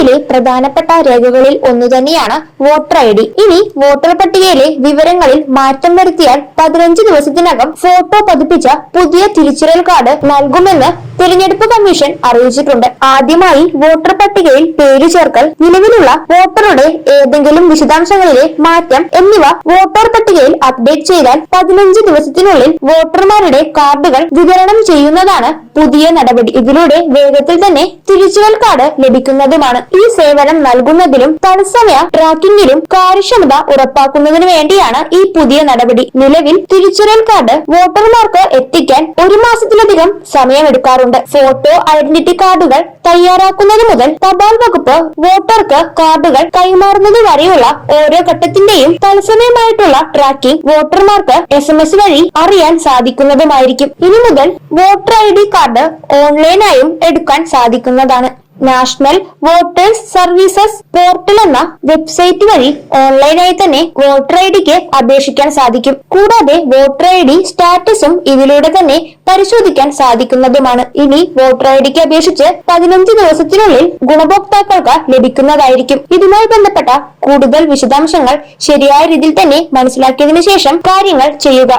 പട്ടികയിലെ പ്രധാനപ്പെട്ട രേഖകളിൽ ഒന്നുതന്നെയാണ് വോട്ടർ ID. ഇനി വോട്ടർ പട്ടികയിലെ വിവരങ്ങളിൽ മാറ്റം വരുത്തിയാൽ 15 ദിവസത്തിനകം ഫോട്ടോ പതിപ്പിച്ച പുതിയ തിരിച്ചറിയൽ കാർഡ് നൽകുമെന്ന് തിരഞ്ഞെടുപ്പ് കമ്മീഷൻ അറിയിച്ചിട്ടുണ്ട്. ആദ്യമായി വോട്ടർ പട്ടികയിൽ പേര് ചേർക്കൽ, നിലവിലുള്ള വോട്ടറുടെ ഏതെങ്കിലും വിശദാംശങ്ങളിലെ മാറ്റം എന്നിവ വോട്ടർ പട്ടികയിൽ അപ്ഡേറ്റ് ചെയ്താൽ 15 ദിവസത്തിനുള്ളിൽ വോട്ടർമാരുടെ കാർഡുകൾ വിതരണം ചെയ്യുന്നതാണ് പുതിയ നടപടി. ഇതിലൂടെ വേഗത്തിൽ തന്നെ തിരിച്ചറിയൽ കാർഡ് ലഭിക്കുന്നതുമാണ്. ഈ സേവനം നൽകുന്നതിലും തത്സമയ ട്രാക്കിംഗിലും കാര്യക്ഷമത ഉറപ്പാക്കുന്നതിനു വേണ്ടിയാണ് ഈ പുതിയ നടപടി. നിലവിൽ തിരിച്ചറിയൽ കാർഡ് വോട്ടർമാർക്ക് എത്തിക്കാൻ 1 മാസത്തിലധികം സമയമെടുക്കാറുണ്ട്. ഫോട്ടോ ഐഡന്റിറ്റി കാർഡുകൾ തയ്യാറാക്കുന്നത് മുതൽ തപാൽ വകുപ്പ് വോട്ടർക്ക് കാർഡുകൾ കൈമാറുന്നത് വരെയുള്ള ഓരോ ഘട്ടത്തിന്റെയും തത്സമയമായിട്ടുള്ള ട്രാക്കിംഗ് വോട്ടർമാർക്ക് SMS വഴി അറിയാൻ സാധിക്കുന്നതുമായിരിക്കും. ഇനി മുതൽ വോട്ടർ ID കാർഡ് ഓൺലൈനായും എടുക്കാൻ സാധിക്കുന്നതാണ്. നാഷണൽ വോട്ടേഴ്സ് സർവീസസ് പോർട്ടൽ എന്ന വെബ്സൈറ്റ് വഴി ഓൺലൈനായി തന്നെ വോട്ടർ IDക്ക് അപേക്ഷിക്കാൻ സാധിക്കും. കൂടാതെ വോട്ടർ ID സ്റ്റാറ്റസും ഇതിലൂടെ തന്നെ പരിശോധിക്കാൻ സാധിക്കുന്നതുമാണ്. ഇനി വോട്ടർ IDക്ക് അപേക്ഷിച്ച് 15 ദിവസത്തിനുള്ളിൽ ഗുണഭോക്താക്കൾക്ക് ലഭിക്കുന്നതായിരിക്കും. ഇതുമായി ബന്ധപ്പെട്ട കൂടുതൽ വിശദാംശങ്ങൾ ശരിയായ രീതിയിൽ തന്നെ മനസ്സിലാക്കിയതിനു ശേഷം കാര്യങ്ങൾ ചെയ്യുക.